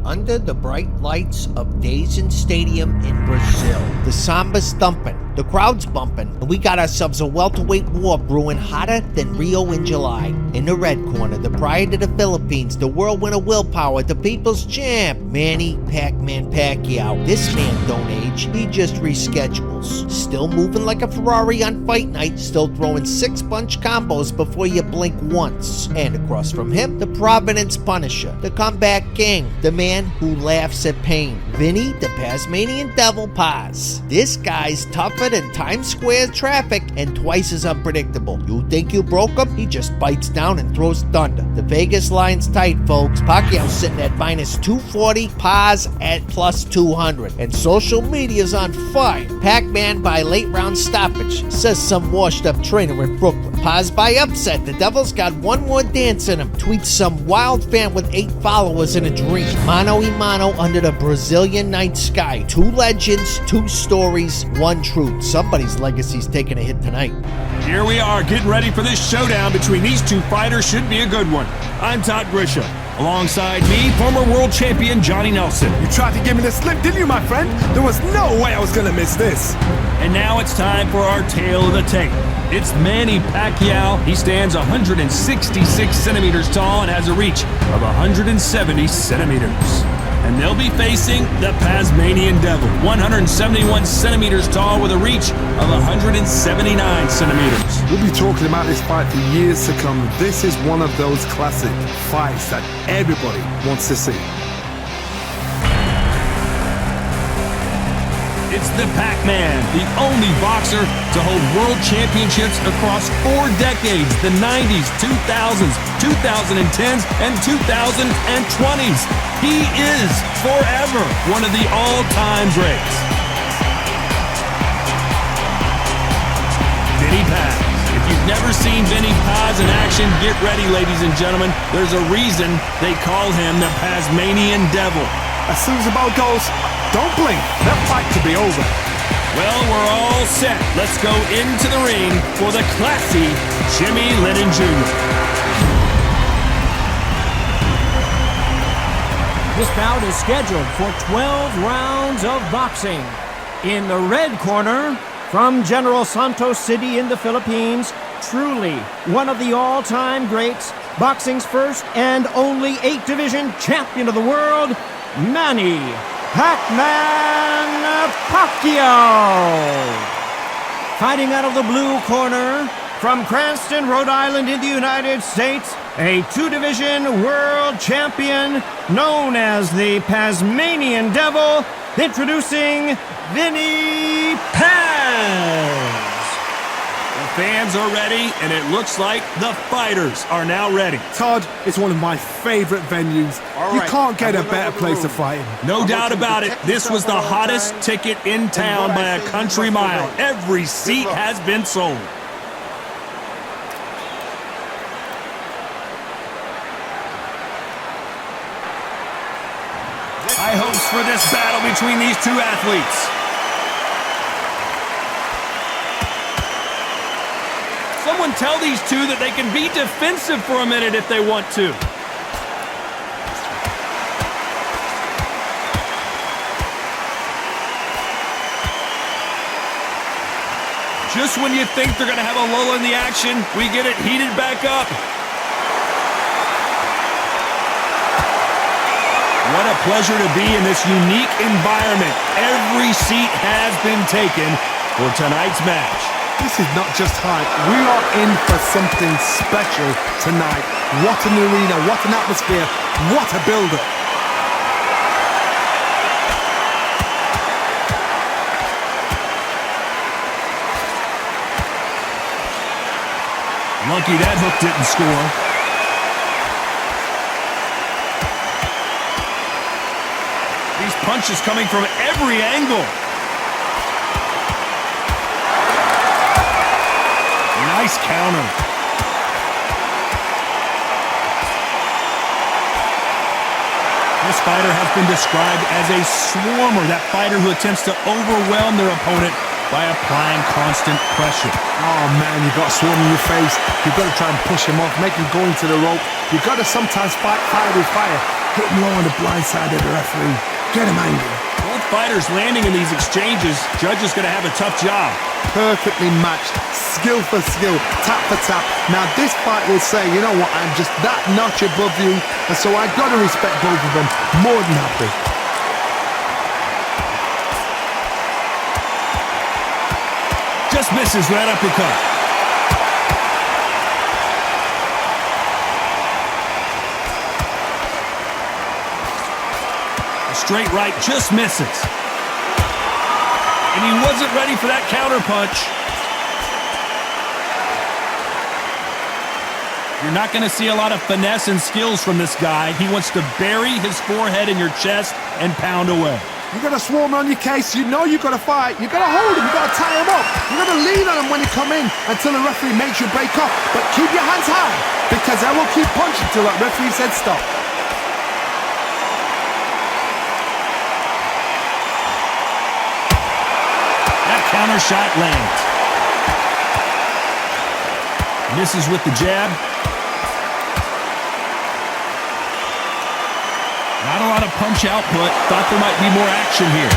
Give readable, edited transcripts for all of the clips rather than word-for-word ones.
Under the bright lights of DAZN Stadium in Brazil, the samba's thumping, the crowd's bumping, and we got ourselves a welterweight war brewing hotter than Rio in July. In the red corner, the pride of the Philippines, the whirlwind of willpower, the people's champ, Manny Pac-Man Pacquiao. This man don't age, he just reschedules. Still moving like a Ferrari on fight night, still throwing 6-punch combos before you blink once. And across from him, the Providence Punisher, the comeback king, the man who laughs at pain, Vinny, the Pazmanian Devil Paz. This guy's tougher than Times Square traffic and twice as unpredictable. You think you broke him? He just bites down and throws thunder. The Vegas line's tight, folks. Pacquiao sitting at minus 240, Paz at plus 200. And social media's on fire. Pac-Man by late round stoppage, says some washed up trainer in Brooklyn. Paz by upset, the Devil's got one more dance in him, tweets some wild fan with 8 followers in a dream. Mano y mano under the Brazilian night sky. 2 legends, 2 stories, 1 truth. Somebody's legacy's taking a hit tonight. Here we are, getting ready for this showdown between these 2 fighters. Should be a good one. I'm Todd Grisham. Alongside me, former world champion Johnny Nelson. You tried to give me the slip, didn't you, my friend? There was no way I was gonna miss this. And now it's time for our tale of the tape. It's Manny Pacquiao. He stands 166 centimeters tall and has a reach of 170 centimeters. And they'll be facing the Pazmanian Devil, 171 centimeters tall with a reach of 179 centimeters. We'll be talking about this fight for years to come. This is one of those classic fights that everybody wants to see. It's the Pac-Man, the only boxer to hold world championships across 4 decades, the 90s, 2000s, 2010s, and 2020s. He is forever one of the all-time greats. Vinny Paz. If you've never seen Vinny Paz in action, get ready, ladies and gentlemen. There's a reason they call him the Pazmanian Devil. As soon as the ball goes, don't blink. That fight could be over. Well, we're all set. Let's go into the ring for the classy Jimmy Lennon Jr. This bout is scheduled for 12 rounds of boxing. In the red corner, from General Santos City in the Philippines, truly one of the all-time greats, boxing's first and only 8-division champion of the world, Manny Pac-Man Pacquiao. Fighting out of the blue corner, from Cranston, Rhode Island in the United States, a 2-division world champion known as the Pazmanian Devil, introducing Vinny Paz. The fans are ready, and it looks like the fighters are now ready. Todd, it's one of my favorite venues. You can't get a better place to fight in. No doubt about it, this was the hottest ticket in town by a country mile. Every seat has been sold. High hopes for this battle between these 2 athletes. Someone tell these 2 that they can be defensive for a minute if they want to. Just when you think they're going to have a lull in the action, we get it heated back up. What a pleasure to be in this unique environment. Every seat has been taken for tonight's match. This is not just hype. We are in for something special tonight. What an arena, what an atmosphere, what a build-up. Lucky that hook didn't score. These punches coming from every angle. Nice counter. This fighter has been described as a swarmer, that fighter who attempts to overwhelm their opponent by applying constant pressure. Oh man, you got a swarm in your face. You've got to try and push him off, make him go into the rope. You've got to sometimes fight fire with fire. Hit him low on the blind side of the referee. Get him angry. Both fighters landing in these exchanges. Judge is going to have a tough job. Perfectly matched, skill for skill, tap for tap. Now this fight will say, you know what, I'm just that notch above you, and so I got to respect both of them more than happy. Just misses right uppercut. A straight right just misses. And he wasn't ready for that counter punch. You're not going to see a lot of finesse and skills from this guy. He wants to bury his forehead in your chest and pound away. You got to swarm on your case. You know you got to fight. You got to hold him. You got to tie him up. You got to lean on him when he come in until the referee makes you break off. But keep your hands high because I will keep punching till that referee said stop. Counter shot lands. Misses with the jab. Not a lot of punch output. Thought there might be more action here.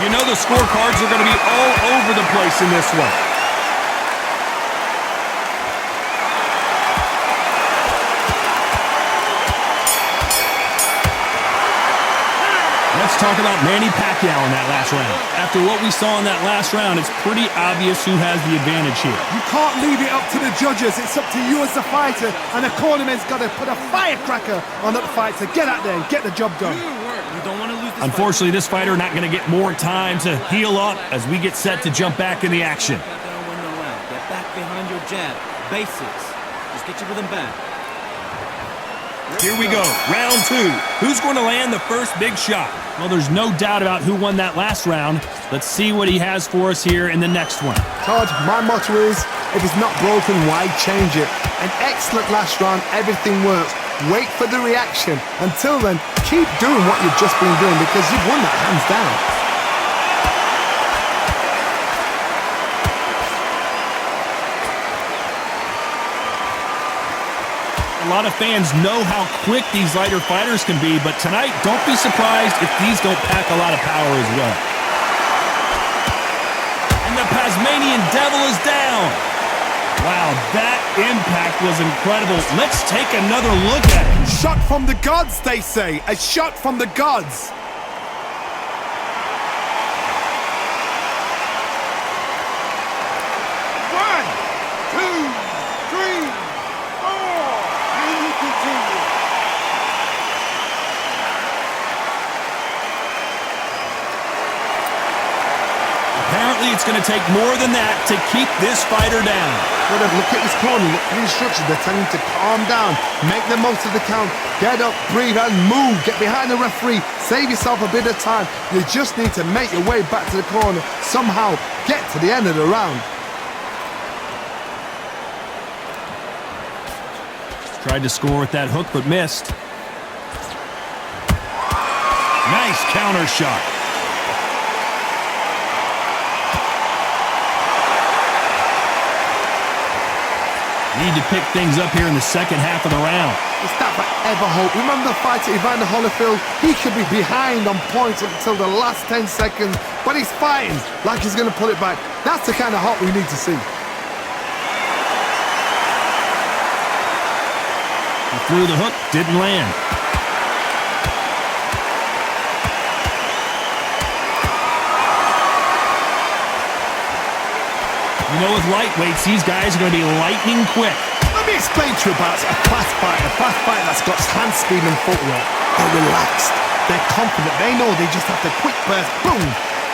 You know the scorecards are going to be all over the place in this one. Let's talk about Manny Pacquiao in that last round. After what we saw in that last round, it's pretty obvious who has the advantage here. You can't leave it up to the judges. It's up to you as the fighter, and the cornerman's got to put a firecracker on that fighter. Get out there and get the job done. You don't want to lose this Unfortunately, this fighter not going to get more time to heal up as we get set to jump back in the action. Get back behind your jab. Basics. Just get your rhythm back. Here we go, round two. Who's going to land the first big shot? Well, there's no doubt about who won that last round. Let's see what he has for us here in the next one. Todd, my motto is, if it's not broken, why change it? An excellent last round, everything works. Wait for the reaction. Until then, keep doing what you've just been doing because you've won that hands down. A lot of fans know how quick these lighter fighters can be, but tonight, don't be surprised if these don't pack a lot of power as well. And the Pazmanian Devil is down. Wow, that impact was incredible. Let's take another look at it. Shot from the gods, they say. A shot from the gods. Apparently, it's going to take more than that to keep this fighter down. Well, look at his corner. Look at the instructions. They're telling him to calm down. Make the most of the count. Get up, breathe, and move. Get behind the referee. Save yourself a bit of time. You just need to make your way back to the corner. Somehow get to the end of the round. Tried to score with that hook, but missed. Nice counter shot. Need to pick things up here in the second half of the round. It's that forever hope. Remember the fighter Evander Holyfield? He could be behind on points until the last 10 seconds, but he's fighting like he's going to pull it back. That's the kind of hope we need to see. He threw the hook, didn't land. You know, with lightweights, these guys are going to be lightning quick. Let me explain to you about a fast fighter that's got hand speed and footwork. They're relaxed. They're confident. They know they just have to quick burst, boom.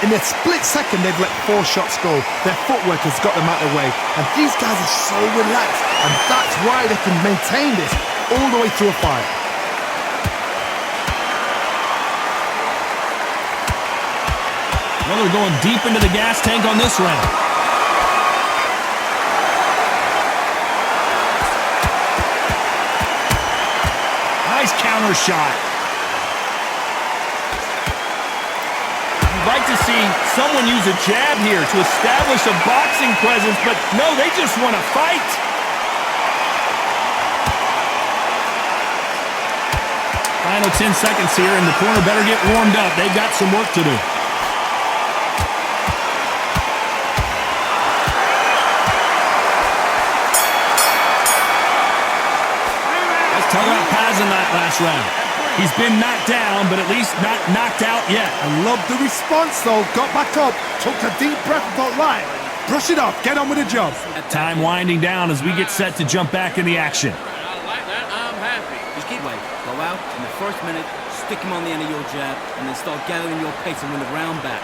In a split second, they've let 4 shots go. Their footwork has got them out of the way. And these guys are so relaxed. And that's why they can maintain this all the way through a fight. Well, they're going deep into the gas tank on this round. Nice counter shot. You'd like to see someone use a jab here to establish a boxing presence, but no, they just want to fight. Final 10 seconds here, and the corner better get warmed up. They've got some work to do. Let's talk about Pazin that last round. He's been knocked down, but at least not knocked out yet. I love the response, though. Got back up, took a deep breath and thought, right, brush it off, get on with the job. Time winding down as we get set to jump back in the action. I like that. I'm happy. Just keep waiting. Go out in the first minute, stick him on the end of your jab, and then start gathering your pace and win the round back.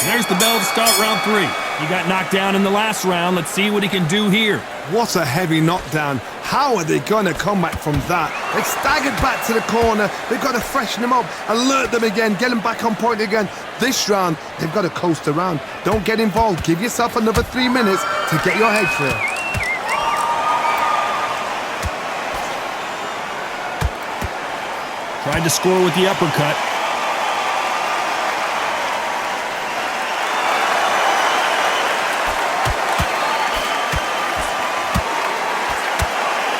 There's the bell to start round 3. He got knocked down in the last round. Let's see what he can do here. What a heavy knockdown. How are they going to come back from that? They staggered back to the corner. They've got to freshen them up, alert them again, get them back on point again. This round, they've got to coast around. Don't get involved. Give yourself another 3 minutes to get your head clear. Tried to score with the uppercut.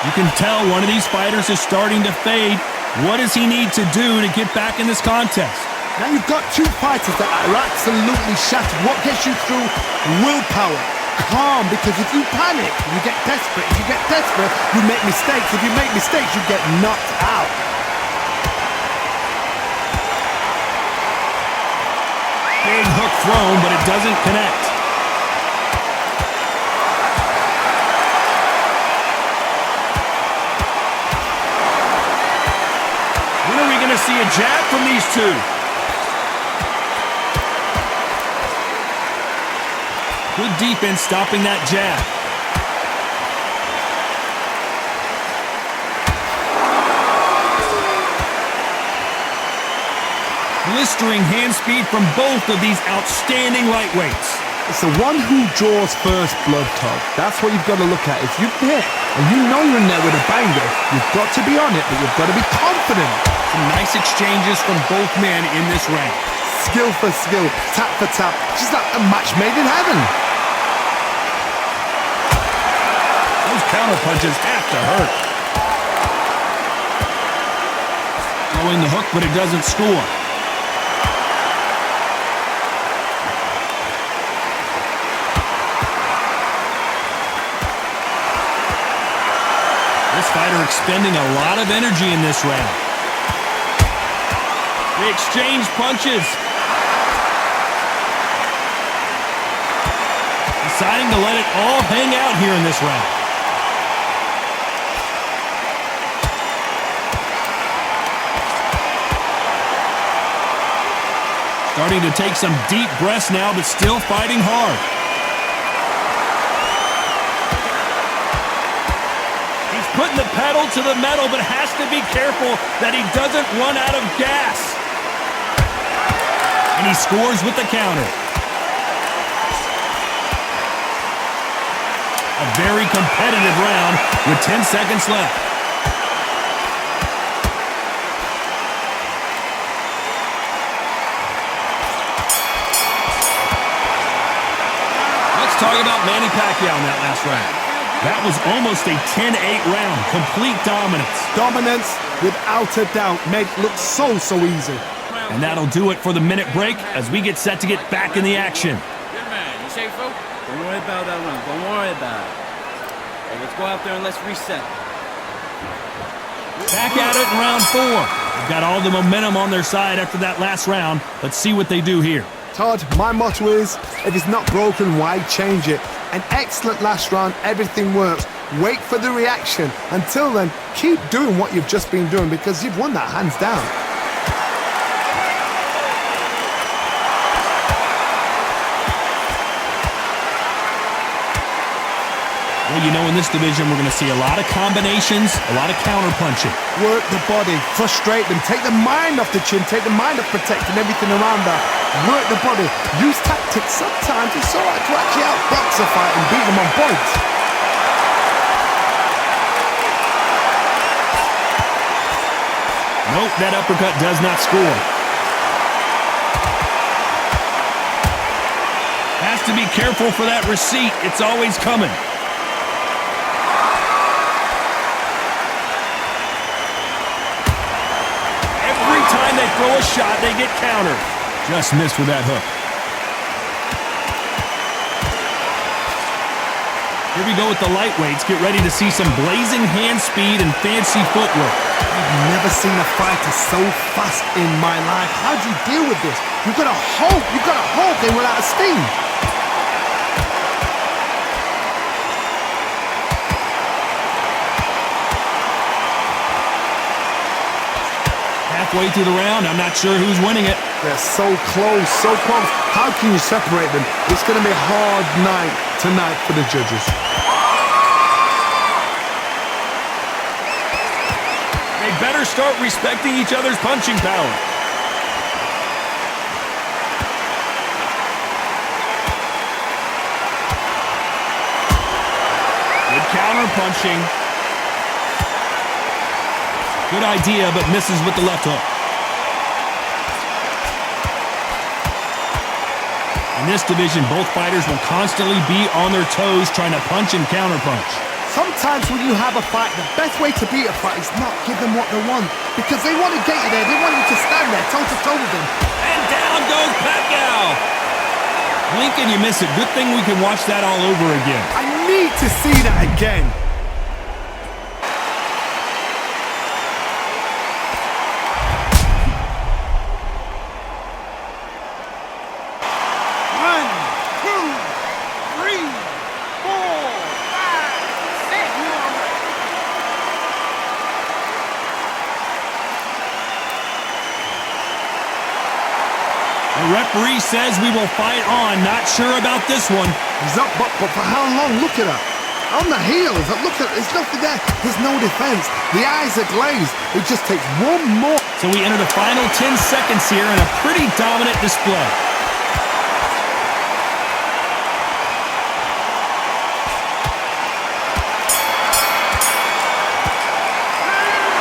You can tell one of these fighters is starting to fade. What does he need to do to get back in this contest? Now you've got two fighters that are absolutely shattered. What gets you through? Willpower. Calm, because if you panic, you get desperate. If you get desperate, you make mistakes. If you make mistakes, you get knocked out. Big hook thrown, but it doesn't connect. When are we going to see a jab from these two? Good defense stopping that jab. Blistering hand speed from both of these outstanding lightweights. It's the one who draws first blood, Todd. That's what you've got to look at. If you hit and you know you're in there with a banger, you've got to be on it, but you've got to be confident. Some nice exchanges from both men in this round. Skill for skill, tap for tap. Just like a match made in heaven. Those counter punches have to hurt. Throwing the hook, but it doesn't score. This fighter expending a lot of energy in this round. They exchange punches. Deciding to let it all hang out here in this round. Starting to take some deep breaths now, but still fighting hard. He's putting the pedal to the metal, but has to be careful that he doesn't run out of gas. And he scores with the counter. A very competitive round with 10 seconds left. Let's talk about Manny Pacquiao in that last round. That was almost a 10-8 round. Complete dominance. Dominance, without a doubt, made it look so easy. And that'll do it for the minute break as we get set to get back in the action. Good man. You safe, folks? Don't worry about that round. Don't worry about it. Hey, let's go out there and let's reset. Back at it in round 4. They've got all the momentum on their side after that last round. Let's see what they do here. Todd, my motto is, if it's not broken, why change it? An excellent last round, everything works. Wait for the reaction. Until then, keep doing what you've just been doing because you've won that hands down. Well, you know, in this division, we're going to see a lot of combinations, a lot of counter punching. Work the body, frustrate them, take the mind off the chin, take the mind off protecting everything around that. Work the body, use tactics. Sometimes it's all right to actually outbox a fight and beat them on points. Nope, that uppercut does not score. Has to be careful for that receipt. It's always coming. they throw a shot, they get countered. Just missed with that hook. Here we go with the lightweights. Get ready to see some blazing hand speed and fancy footwork. I've never seen a fighter so fast in my life. How do you deal with this? You've got to hope they run out of steam. Halfway through the round, I'm not sure who's winning it. They're so close, so close. How can you separate them? It's going to be a hard night tonight for the judges. They better start respecting each other's punching power. Good counter punching. Good idea, but misses with the left hook. In this division, both fighters will constantly be on their toes trying to punch and counterpunch. Sometimes when you have a fight, the best way to beat a fight is not give them what they want. Because they want to get you there. They want you to stand there toe-to-toe with them. And down goes Pacquiao. Blink and you miss it. Good thing we can watch that all over again. I need to see that again. The referee says we will fight on. Not sure about this one. He's up, but for how long? Look at that. On the heels. Look at there's nothing there. There's no defense. The eyes are glazed. It just takes one more. So we enter the final 10 seconds here in a pretty dominant display.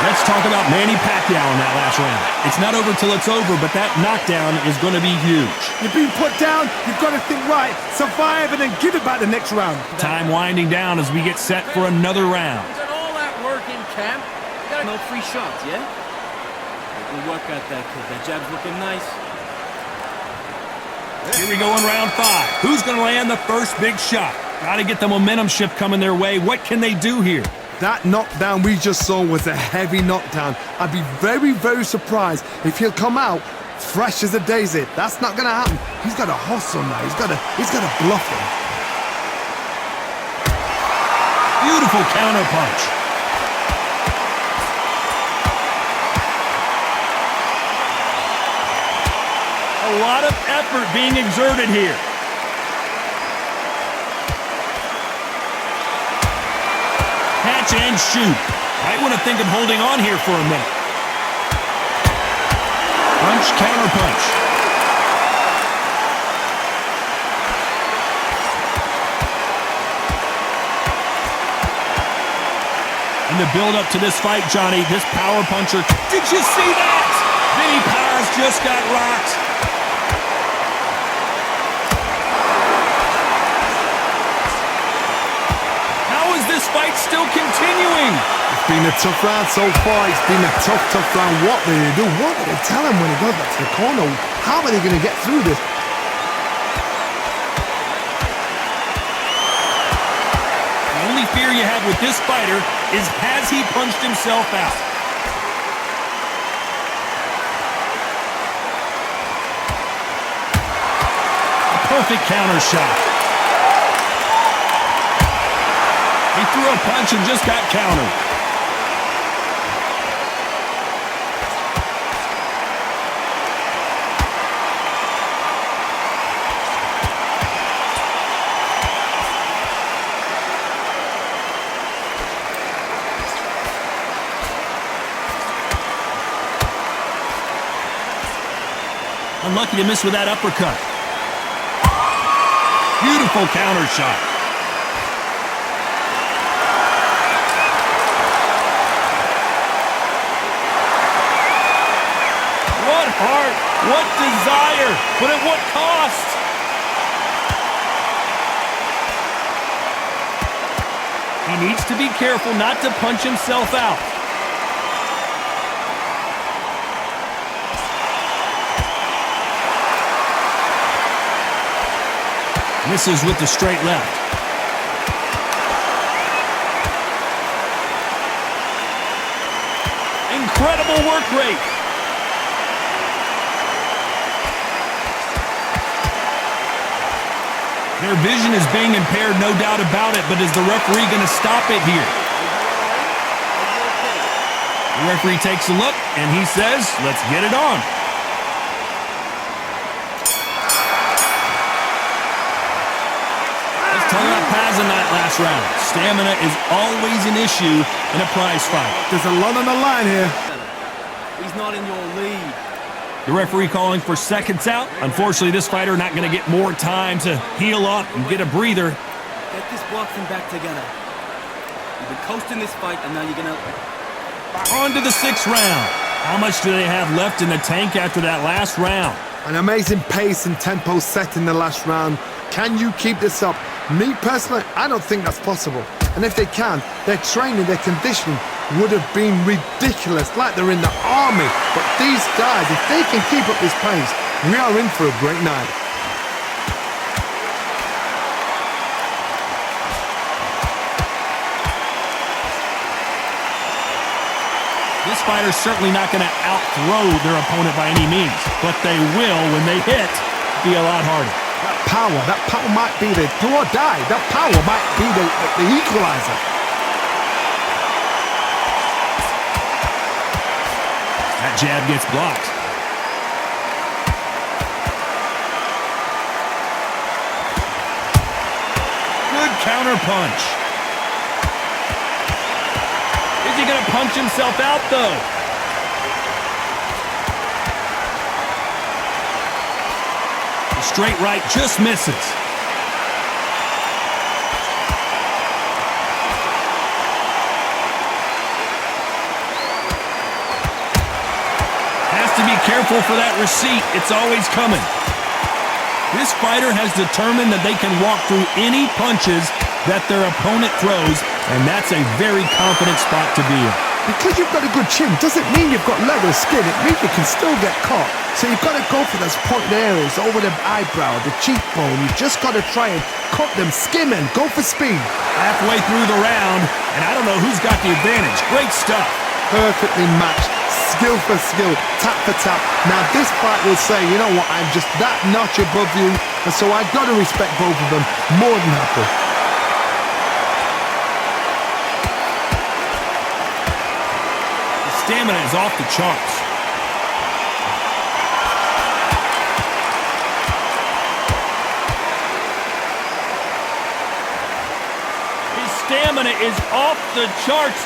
Let's talk about Manny Pacquiao in that last round. It's not over till it's over, but that knockdown is going to be huge. You've been put down. You've got to think right, survive, and then give it back the next round. Time winding down as we get set for another round. You got all that work in camp. You got no free shots, yeah? Good work out that kid. That jab's looking nice. Here we go in round 5. Who's going to land the first big shot? Got to get the momentum shift coming their way. What can they do here? That knockdown we just saw was a heavy knockdown. I'd be very, very surprised if he'll come out fresh as a daisy. That's not going to happen. He's got to hustle now. He's got to bluff him. Beautiful counter punch. A lot of effort being exerted here. Catch and shoot. Might want to think of holding on here for a minute. Punch, counter punch. In the build-up to this fight, Johnny, this power puncher. Did you see that? Vinny Paz just got rocked. This fight still continuing. It's been a tough round so far. It's been a tough round. What do they do? What do they tell him when he goes back to the corner? How are they going to get through this? The only fear you have with this fighter is has he punched himself out? A perfect counter shot. He threw a punch and just got countered. Unlucky to miss with that uppercut. Beautiful counter shot. What heart, what desire, but at what cost? He needs to be careful not to punch himself out. Misses with the straight left. Incredible work rate. Their vision is being impaired, no doubt about it, but is the referee going to stop it here? The referee takes a look, and he says, let's get it on. Let's talk about Pazmanian last round. Stamina is always an issue in a prize fight. There's a lot on the line here. He's not in your league. The referee calling for seconds out. Unfortunately, this fighter not going to get more time to heal up and get a breather. Get this boxing back together. You've been coasting this fight, and now you're going to... On to the 6th round. How much do they have left in the tank after that last round? An amazing pace and tempo set in the last round. Can you keep this up? Me personally, I don't think that's possible. And if they can, their training, their conditioning would have been ridiculous, like they're in the army. But these guys, if they can keep up this pace, we are in for a great night. This fighter's certainly not going to out-throw their opponent by any means, but they will, when they hit, be a lot harder. That power might be the do or die. That power might be the equalizer. That jab gets blocked. Good counter punch. Is he going to punch himself out, though? The straight right just misses. Has to be careful for that receipt. It's always coming. This fighter has determined that they can walk through any punches that their opponent throws, and that's a very confident spot to be in. Because you've got a good chin doesn't mean you've got leather skin. It means you can still get caught. So you've got to go for those pointed areas over the eyebrow, the cheekbone. You've just got to try and cut them, skim and go for speed. Halfway through the round, and I don't know who's got the advantage. Great stuff. Perfectly matched, skill for skill, tap for tap. Now this fight will say, you know what, I'm just that notch above you, and so I've got to respect both of them more than happy. Stamina is off the charts. His stamina is off the charts.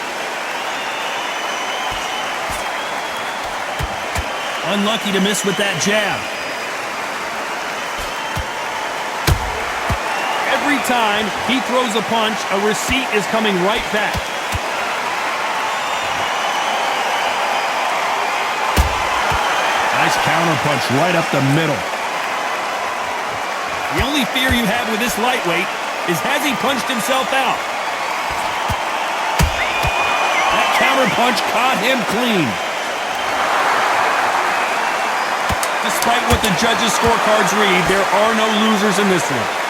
Unlucky to miss with that jab. Every time he throws a punch, a receipt is coming right back. Nice counter punch right up the middle. The only fear you have with this lightweight is, has he punched himself out? That counter punch caught him clean. Despite what the judges' scorecards read, there are no losers in this one.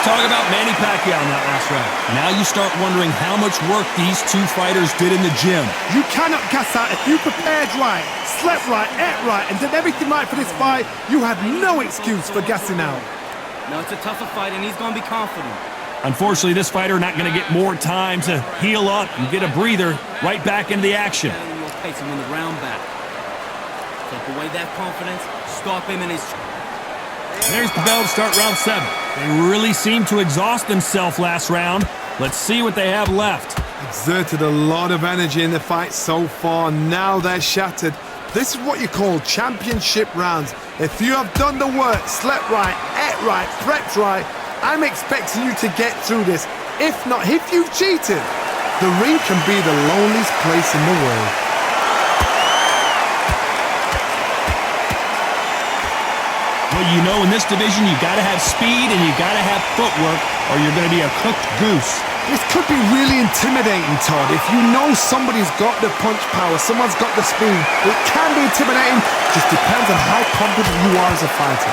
Talk about Manny Pacquiao in that last round. Now you start wondering how much work these two fighters did in the gym. You cannot gas out. If you prepared right, slept right, ate right, and did everything right for this fight, you have no excuse for gassing out. Now it's a tougher fight, and he's going to be confident. Unfortunately, this fighter not going to get more time to heal up and get a breather. Right back into the action. Your pace and win the round back. Take away that confidence, stop him in his... There's the bell to start round 7. They really seemed to exhaust themselves last round. Let's see what they have left. Exerted a lot of energy in the fight so far. Now they're shattered. This is what you call championship rounds. If you have done the work, slept right, ate right, prepped right, I'm expecting you to get through this. If not, if you've cheated, the ring can be the loneliest place in the world. Well, you know, in this division, you got to have speed and you got to have footwork, or you're going to be a cooked goose. This could be really intimidating, Todd. If you know somebody's got the punch power, someone's got the speed, it can be intimidating. Just depends on how confident you are as a fighter.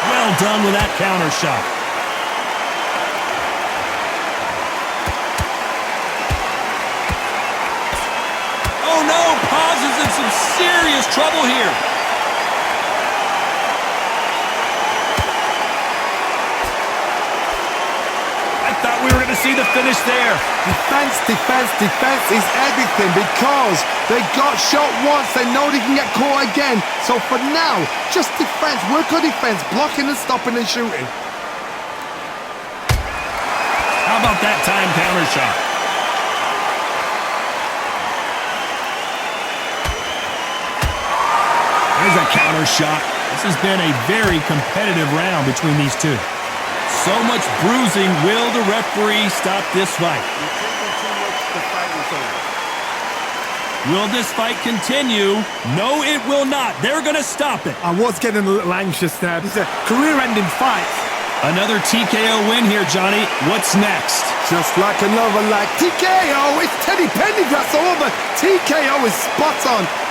Well done with that counter shot. Oh no, Paz is in some serious trouble here. I thought we were going to see the finish there. Defense, defense, defense is everything because they got shot once. They know they can get caught again. So for now, just defense. Work on defense, blocking and stopping and shooting. How about that time counter shot? There's a counter shot. This has been a very competitive round between these two. So much bruising. Will the referee stop this fight? Will this fight continue? No, it will not. They're going to stop it. I was getting a little anxious there. This is a career-ending fight. Another TKO win here, Johnny. What's next? Just like another like TKO. It's Teddy Pendergrass over. TKO is spot on.